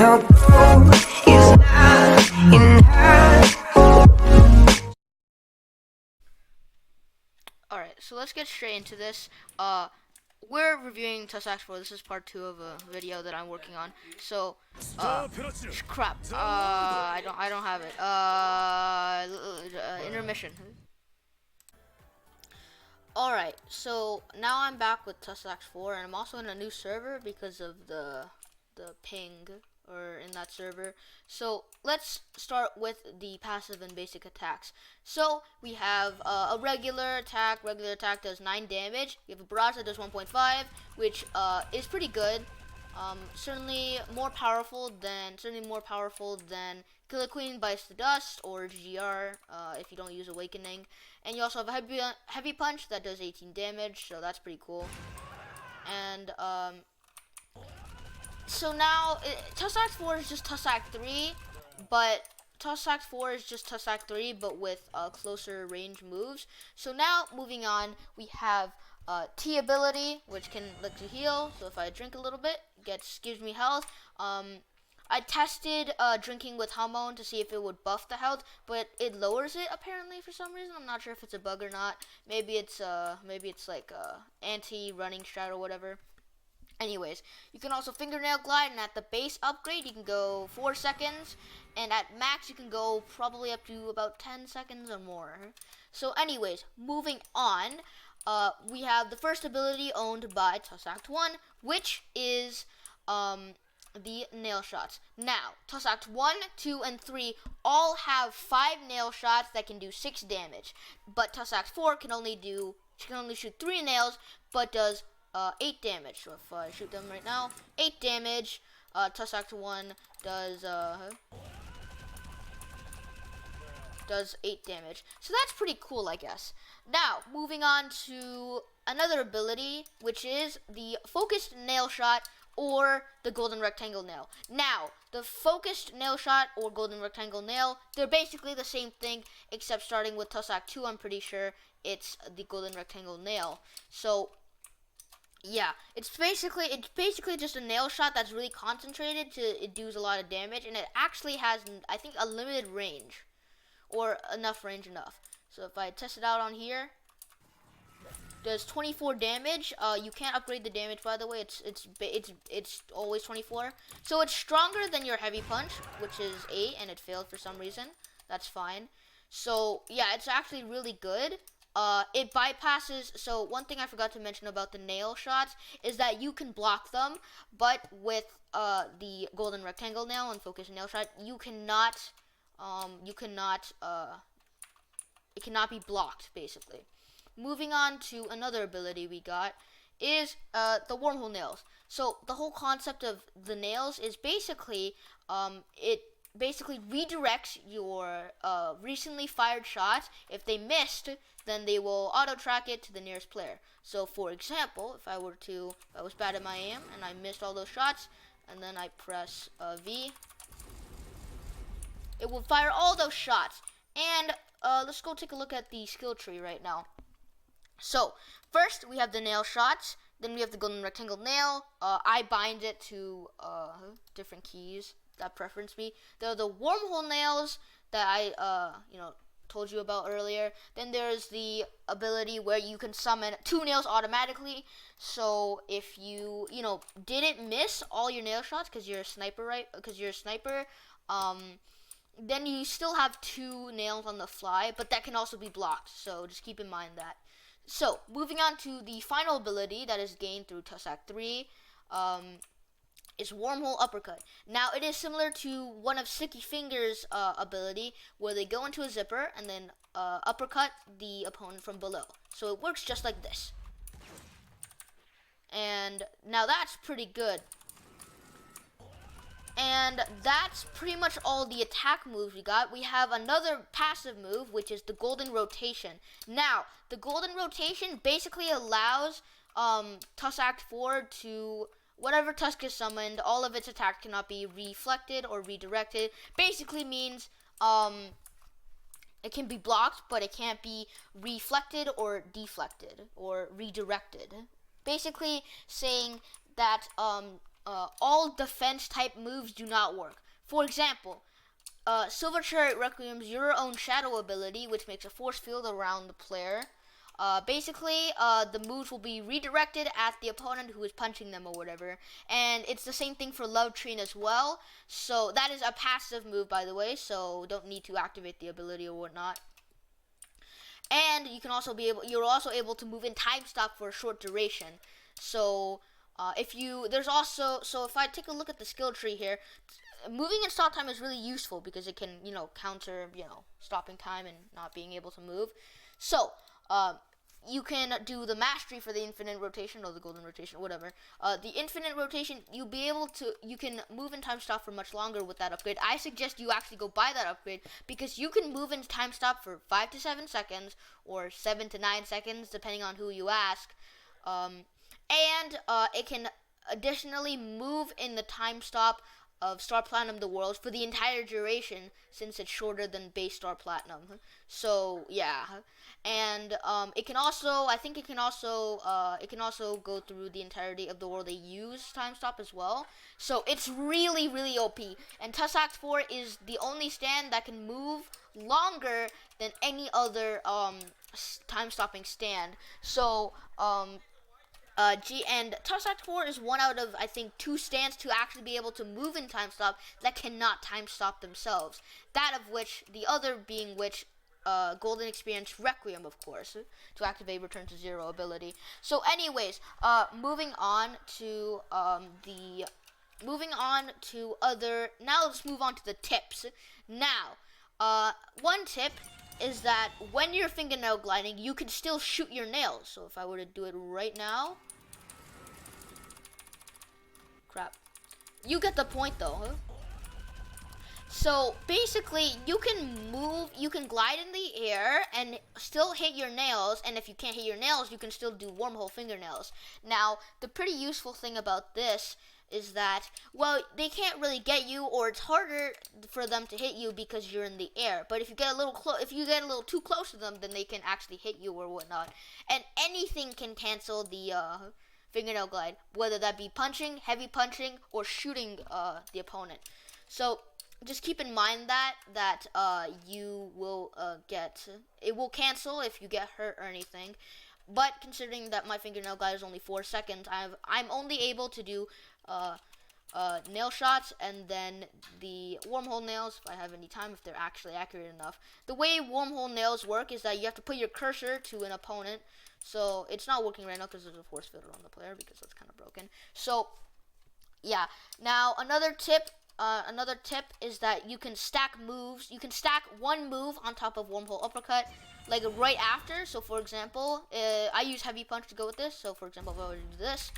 no gold is not enough. Alright, so let's get straight into this. We're reviewing Tusk Act 4. This is part 2 of a video that I'm working on. So, crap. I don't have it. Intermission. Alright, so now I'm back with Tusk Act 4, and I'm also in a new server because of the ping or in that server. So let's start with the passive and basic attacks. So we have a regular attack. Regular attack does 9 damage. We have a barrage that does 1.5, which is pretty good. Certainly more powerful than Killer Queen Bites the Dust or GR if you don't use Awakening. And you also have a heavy punch that does 18 damage, so that's pretty cool. And so now Tusk Act 4 is just Tusk Act 3, but Tusk Act 4 is just Tusk Act 3, but with closer range moves. So now moving on, we have T ability, which can let you heal. So if I drink a little bit, gives me health. I tested drinking with Hamon to see if it would buff the health, but it lowers it apparently for some reason. I'm not sure if it's a bug or not. Maybe it's like anti-running strat or whatever. Anyways, you can also fingernail glide, and at the base upgrade you can go 4 seconds, and at max you can go probably up to about 10 seconds or more. So anyways, moving on, we have the first ability owned by Tusk Act 1, which is the nail shots. Now, Tusk Act 1, 2, and 3 all have 5 nail shots that can do 6 damage, but Tusk Act 4 can only shoot 3 nails, but does 8 damage. So if I shoot them right now, 8 damage. Tusk Act 1 does 8 damage. So that's pretty cool, I guess. Now, moving on to another ability, which is the focused nail shot or the golden rectangle nail. Now, the focused nail shot or golden rectangle nail, they're basically the same thing, except starting with Tusk Act 2, I'm pretty sure it's the golden rectangle nail. So yeah, it's basically just a nail shot that's really concentrated it does a lot of damage, and it actually has, I think, a limited range, or enough range. So if I test it out on here, does 24 damage. You can't upgrade the damage, by the way. It's always 24. So it's stronger than your heavy punch, which is 8, and it failed for some reason. That's fine. So yeah, it's actually really good. It bypasses, so one thing I forgot to mention about the nail shots is that you can block them, but with the golden rectangle nail and focus nail shot, it cannot be blocked, basically. Moving on to another ability we got is the wormhole nails. So the whole concept of the nails is basically it basically redirects your recently fired shots. If they missed, then they will auto track it to the nearest player. So for example, if I was bad at my aim and I missed all those shots, and then I press V, it will fire all those shots. And let's go take a look at the skill tree right now. So first we have the nail shots, then we have the golden rectangle nail. I bind it to different keys that preference me. There are the wormhole nails that I told you about earlier. Then there's the ability where you can summon 2 nails automatically. So if you didn't miss all your nail shots because you're a sniper, right? Because you're a sniper, then you still have 2 nails on the fly, but that can also be blocked. So just keep in mind that. So moving on to the final ability that is gained through Tusk Act 3. Is wormhole uppercut. Now it is similar to one of Sticky Fingers' ability, where they go into a zipper and then uppercut the opponent from below. So it works just like this. And now that's pretty good. And that's pretty much all the attack moves we got. We have another passive move, which is the golden rotation. Now, the golden rotation basically allows Tusk Act 4 to, whatever Tusk is summoned, all of its attacks cannot be reflected or redirected. Basically means it can be blocked, but it can't be reflected or deflected or redirected. Basically saying that all defense type moves do not work. For example, Silver Chariot Requiem's your own shadow ability, which makes a force field around the player. Basically, the moves will be redirected at the opponent who is punching them or whatever. And it's the same thing for Love Train as well. So that is a passive move, by the way, so don't need to activate the ability or whatnot. And you're also able to move in time stop for a short duration. So if I take a look at the skill tree here, moving in stop time is really useful because it can, counter, stopping time and not being able to move. So you can do the mastery for the infinite rotation or the golden rotation, whatever. The infinite rotation, you can move in time stop for much longer with that upgrade. I suggest you actually go buy that upgrade because you can move in time stop for 5 to 7 seconds or 7 to 9 seconds, depending on who you ask. And it can additionally move in the time stop of Star Platinum the World for the entire duration, since it's shorter than base Star Platinum. So yeah, and it can also go through the entirety of the world they use time stop as well. So it's really, really OP. And Tusk Act 4 is the only stand that can move longer than any other time stopping stand. So and Tusk Act 4 is one out of, I think, 2 stands to actually be able to move in time stop that cannot time stop themselves. That of which, the other being Golden Experience Requiem, of course, to activate Return to Zero ability. So anyways, moving on to now let's move on to the tips. Now, one tip is that when you're fingernail gliding, you can still shoot your nails. So if I were to do it right now, crap. You get the point though, huh? So basically, you can glide in the air and still hit your nails, and if you can't hit your nails, you can still do wormhole fingernails. Now, the pretty useful thing about this is that, well, they can't really get you, or it's harder for them to hit you because you're in the air. But if you get a little too close to them, then they can actually hit you or whatnot. And anything can cancel the fingernail glide, whether that be punching, heavy punching, or shooting the opponent. So just keep in mind that you will it will cancel if you get hurt or anything. But considering that my fingernail glide is only 4 seconds, I'm only able to do nail shots and then the wormhole nails if I have any time, if they're actually accurate enough. The way wormhole nails work is that you have to put your cursor to an opponent. So it's not working right now because there's a force field on the player because that's kind of broken. So yeah. Now another tip is that you can stack moves. You can stack one move on top of wormhole uppercut, like right after. So for example, I use heavy punch to go with this. So for example, if I were to do this,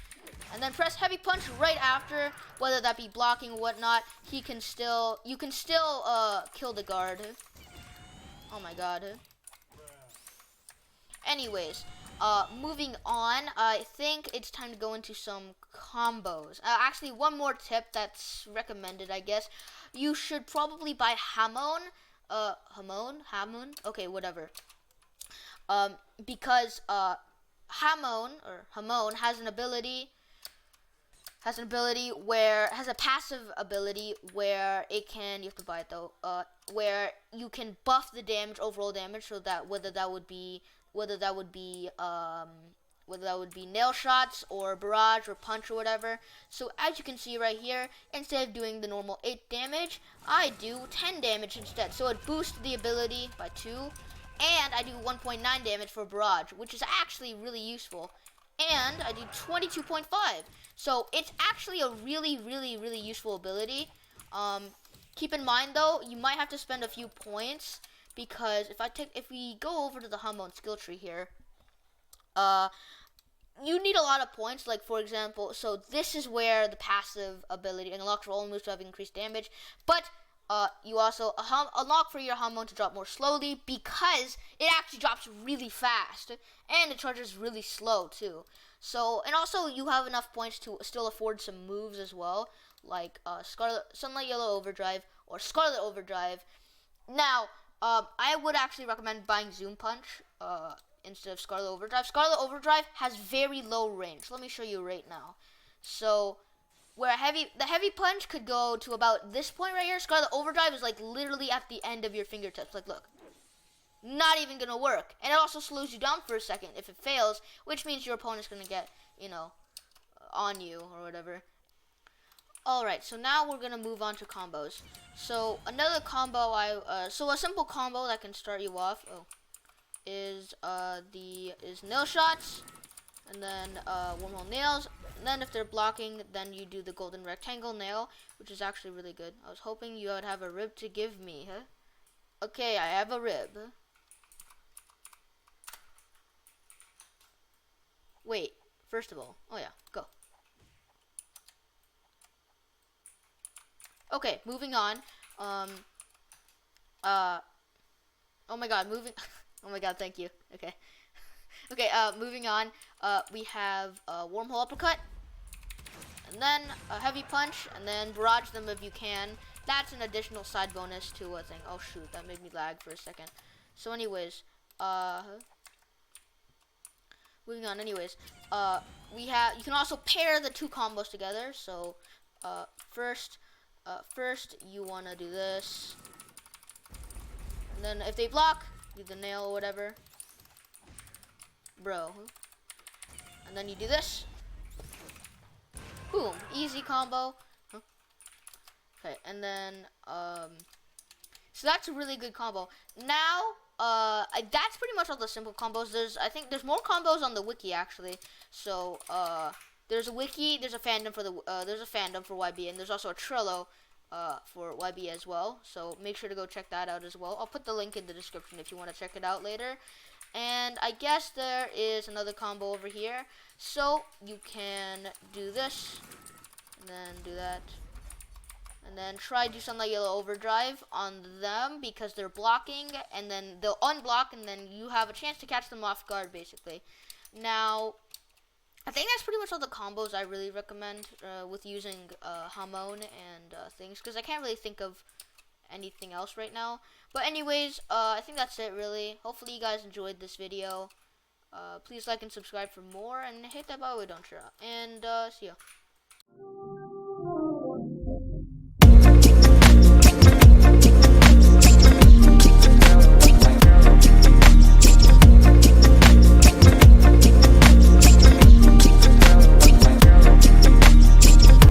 and then press heavy punch right after, whether that be blocking or whatnot, you can still kill the guard. Oh my god. Anyways, moving on, I think it's time to go into some combos. Actually, one more tip that's recommended, I guess. You should probably buy Hamon. Hamon? Okay, whatever. Because Hamon has a passive ability where it can, you have to buy it though, where you can buff the damage, overall damage, so that whether that would be nail shots or barrage or punch or whatever. So as you can see right here, instead of doing the normal 8 damage, I do 10 damage instead. So it boosts the ability by 2, and I do 1.9 damage for barrage, which is actually really useful. And I do 22.5. So it's actually a really, really, really useful ability. Keep in mind though, you might have to spend a few points, because if we go over to the Hamon skill tree here, you need a lot of points. Like for example, so this is where the passive ability unlocks for all moves to have increased damage, but you also unlock for your Hamon to drop more slowly, because it actually drops really fast and it charges really slow too. So, and also you have enough points to still afford some moves as well, like Sunlight Yellow Overdrive or Scarlet Overdrive. Now, I would actually recommend buying Zoom Punch instead of Scarlet Overdrive. Scarlet Overdrive has very low range. Let me show you right now. So, where the heavy punch could go to about this point right here. Scarlet Overdrive is like literally at the end of your fingertips. Like, look. Not even gonna work. And it also slows you down for a second if it fails, which means your opponent's gonna get, you know, on you or whatever. Alright, so now we're gonna move on to combos. So another combo so a simple combo that can start you off is nail shots, and then wormhole nails. And then if they're blocking, then you do the golden rectangle nail, which is actually really good. I was hoping you would have a rib to give me, huh? Okay, I have a rib. Wait, first of all, oh yeah, go. Okay, moving on. Oh my god, oh my god, thank you. Okay. Okay, moving on. We have a wormhole uppercut, and then a heavy punch, and then barrage them if you can. That's an additional side bonus to a thing. Oh shoot, that made me lag for a second. So anyways, moving on. Anyways, you can also pair the two combos together. So, first you wanna do this, and then if they block, do the nail or whatever, bro. And then you do this. Boom, easy combo. Okay, and then so that's a really good combo. Now, that's pretty much all the simple combos. I think there's more combos on the wiki actually. So there's a wiki, there's a fandom for YBA, and there's also a Trello for YBA as well. So make sure to go check that out as well. I'll put the link in the description if you want to check it out later. And I guess there is another combo over here. So you can do this, and then do that. And then try to do something like Yellow Overdrive on them because they're blocking, and then they'll unblock, and then you have a chance to catch them off guard, basically. Now, I think that's pretty much all the combos I really recommend with using Hamon and things, because I can't really think of anything else right now. But anyways, I think that's it, really. Hopefully you guys enjoyed this video. Please like and subscribe for more, and hit that bell button, and see ya.